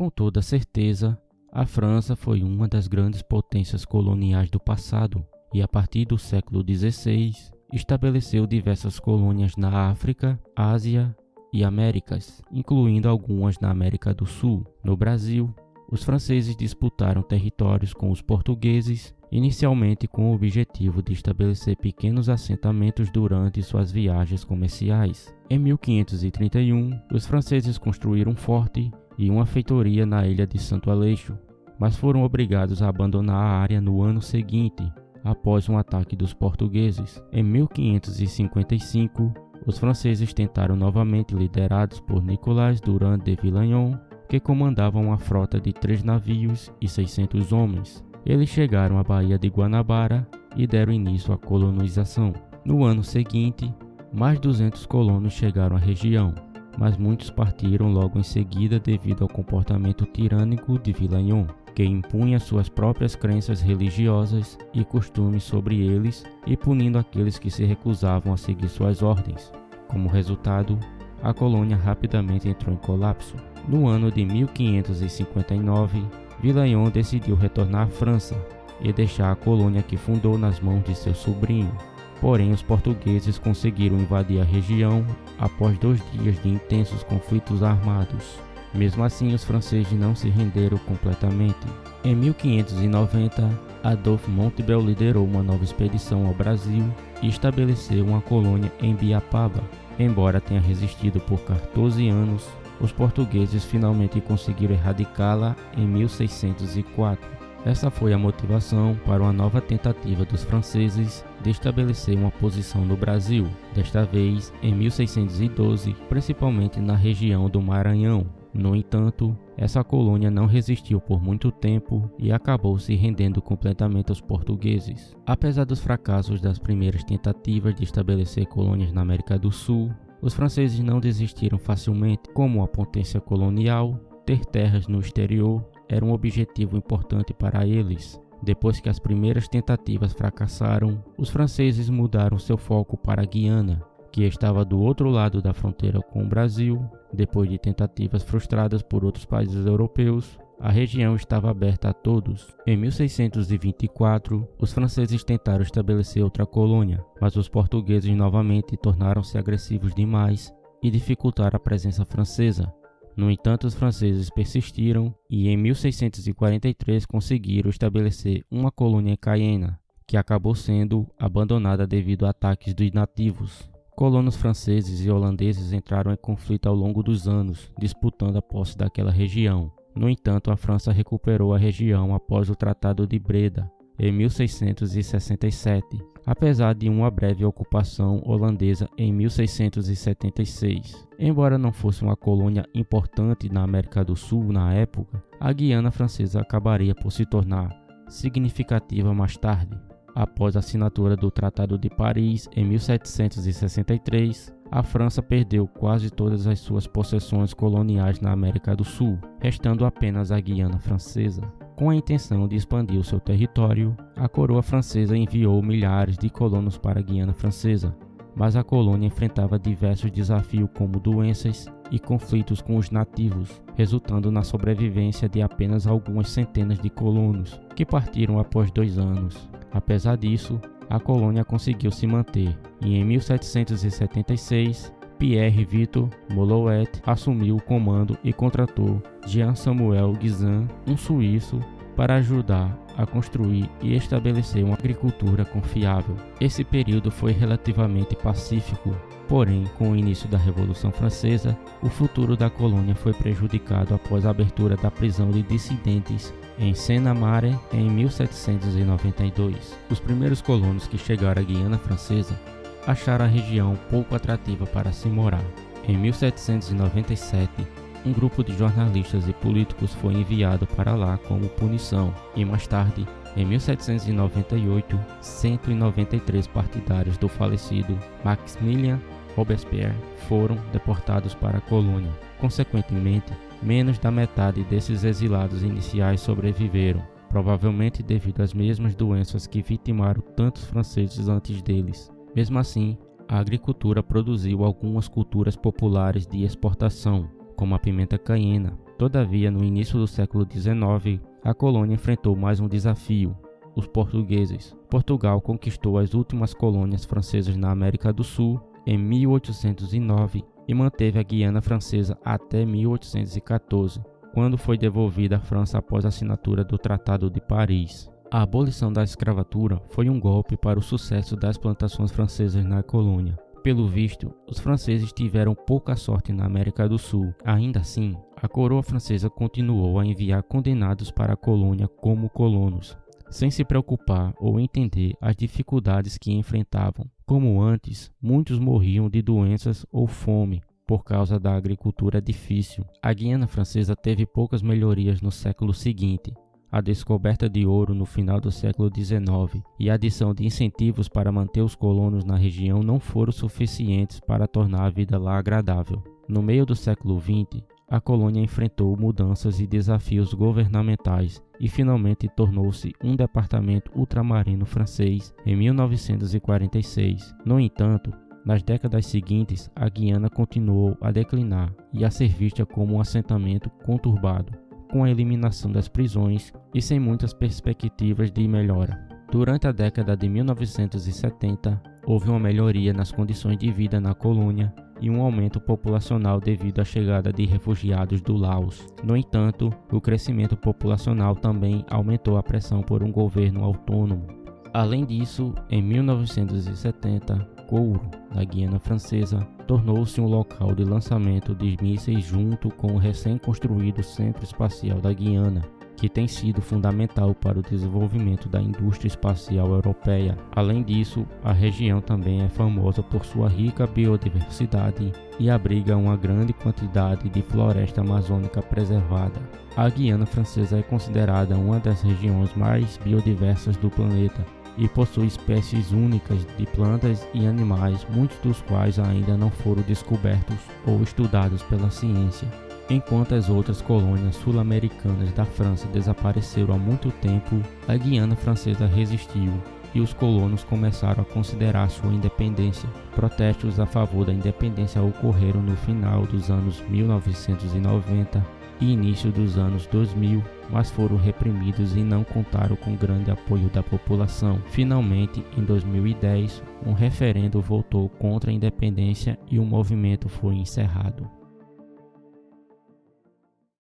Com toda certeza, a França foi uma das grandes potências coloniais do passado e, a partir do século XVI, estabeleceu diversas colônias na África, Ásia e Américas, incluindo algumas na América do Sul. No Brasil, os franceses disputaram territórios com os portugueses, inicialmente com o objetivo de estabelecer pequenos assentamentos durante suas viagens comerciais. Em 1531, os franceses construíram um forte e uma feitoria na ilha de Santo Aleixo, mas foram obrigados a abandonar a área no ano seguinte, após um ataque dos portugueses. Em 1555, os franceses tentaram novamente, liderados por Nicolas Durand de Villeneuve, que comandava uma frota de 3 navios e 600 homens. Eles chegaram à Baía de Guanabara e deram início à colonização. No ano seguinte, mais 200 colonos chegaram à região, mas muitos partiram logo em seguida devido ao comportamento tirânico de Villeneuve, que impunha suas próprias crenças religiosas e costumes sobre eles e punindo aqueles que se recusavam a seguir suas ordens. Como resultado, a colônia rapidamente entrou em colapso. No ano de 1559, Villeneuve decidiu retornar à França e deixar a colônia que fundou nas mãos de seu sobrinho. Porém, os portugueses conseguiram invadir a região após 2 dias de intensos conflitos armados. Mesmo assim, os franceses não se renderam completamente. Em 1590, Adolphe Montbel liderou uma nova expedição ao Brasil e estabeleceu uma colônia em Biapaba. Embora tenha resistido por 14 anos, os portugueses finalmente conseguiram erradicá-la em 1604. Essa foi a motivação para uma nova tentativa dos franceses de estabelecer uma posição no Brasil, desta vez em 1612, principalmente na região do Maranhão. No entanto, essa colônia não resistiu por muito tempo e acabou se rendendo completamente aos portugueses. Apesar dos fracassos das primeiras tentativas de estabelecer colônias na América do Sul, os franceses não desistiram facilmente. Como a potência colonial, ter terras no exterior era um objetivo importante para eles. Depois que as primeiras tentativas fracassaram, os franceses mudaram seu foco para a Guiana, que estava do outro lado da fronteira com o Brasil. Depois de tentativas frustradas por outros países europeus, a região estava aberta a todos. Em 1624, os franceses tentaram estabelecer outra colônia, mas os portugueses novamente tornaram-se agressivos demais e dificultaram a presença francesa. No entanto, os franceses persistiram e em 1643 conseguiram estabelecer uma colônia em Cayena, que acabou sendo abandonada devido a ataques dos nativos. Colonos franceses e holandeses entraram em conflito ao longo dos anos, disputando a posse daquela região. No entanto, a França recuperou a região após o Tratado de Breda, em 1667, apesar de uma breve ocupação holandesa em 1676. Embora não fosse uma colônia importante na América do Sul na época, a Guiana Francesa acabaria por se tornar significativa mais tarde. Após a assinatura do Tratado de Paris em 1763, a França perdeu quase todas as suas possessões coloniais na América do Sul, restando apenas a Guiana Francesa. Com a intenção de expandir o seu território, a coroa francesa enviou milhares de colonos para a Guiana Francesa, mas a colônia enfrentava diversos desafios como doenças e conflitos com os nativos, resultando na sobrevivência de apenas algumas centenas de colonos, que partiram após 2 anos. Apesar disso, a colônia conseguiu se manter, e em 1776, Pierre Victor Molouet assumiu o comando e contratou Jean-Samuel Guisan, um suíço, para ajudar a construir e estabelecer uma agricultura confiável. Esse período foi relativamente pacífico, porém, com o início da Revolução Francesa, o futuro da colônia foi prejudicado após a abertura da prisão de dissidentes em Senamare em 1792. Os primeiros colonos que chegaram à Guiana Francesa acharam a região pouco atrativa para se morar. Em 1797, um grupo de jornalistas e políticos foi enviado para lá como punição, e mais tarde, em 1798, 193 partidários do falecido Maximilien Robespierre foram deportados para a colônia. Consequentemente, menos da metade desses exilados iniciais sobreviveram, provavelmente devido às mesmas doenças que vitimaram tantos franceses antes deles. Mesmo assim, a agricultura produziu algumas culturas populares de exportação, como a pimenta caiena, Todavia, no início do século XIX, a colônia enfrentou mais um desafio: os portugueses. Portugal conquistou as últimas colônias francesas na América do Sul em 1809 e manteve a Guiana Francesa até 1814, quando foi devolvida à França após a assinatura do Tratado de Paris. A abolição da escravatura foi um golpe para o sucesso das plantações francesas na colônia. Pelo visto, os franceses tiveram pouca sorte na América do Sul. Ainda assim, a coroa francesa continuou a enviar condenados para a colônia como colonos, sem se preocupar ou entender as dificuldades que enfrentavam. Como antes, muitos morriam de doenças ou fome por causa da agricultura difícil. A Guiana Francesa teve poucas melhorias no século seguinte. A descoberta de ouro no final do século XIX e a adição de incentivos para manter os colonos na região não foram suficientes para tornar a vida lá agradável. No meio do século XX, a colônia enfrentou mudanças e desafios governamentais e finalmente tornou-se um departamento ultramarino francês em 1946. No entanto, nas décadas seguintes, a Guiana continuou a declinar e a ser vista como um assentamento conturbado, com a eliminação das prisões e sem muitas perspectivas de melhora. Durante a década de 1970, houve uma melhoria nas condições de vida na colônia e um aumento populacional devido à chegada de refugiados do Laos. No entanto, o crescimento populacional também aumentou a pressão por um governo autônomo. Além disso, em 1970, Kourou, na Guiana Francesa, tornou-se um local de lançamento de mísseis junto com o recém-construído Centro Espacial da Guiana, que tem sido fundamental para o desenvolvimento da indústria espacial europeia. Além disso, a região também é famosa por sua rica biodiversidade e abriga uma grande quantidade de floresta amazônica preservada. A Guiana Francesa é considerada uma das regiões mais biodiversas do planeta e possui espécies únicas de plantas e animais, muitos dos quais ainda não foram descobertos ou estudados pela ciência. Enquanto as outras colônias sul-americanas da França desapareceram há muito tempo, a Guiana Francesa resistiu e os colonos começaram a considerar sua independência. Protestos a favor da independência ocorreram no final dos anos 1990 e início dos anos 2000, mas foram reprimidos e não contaram com grande apoio da população. Finalmente, em 2010, um referendo votou contra a independência e o movimento foi encerrado.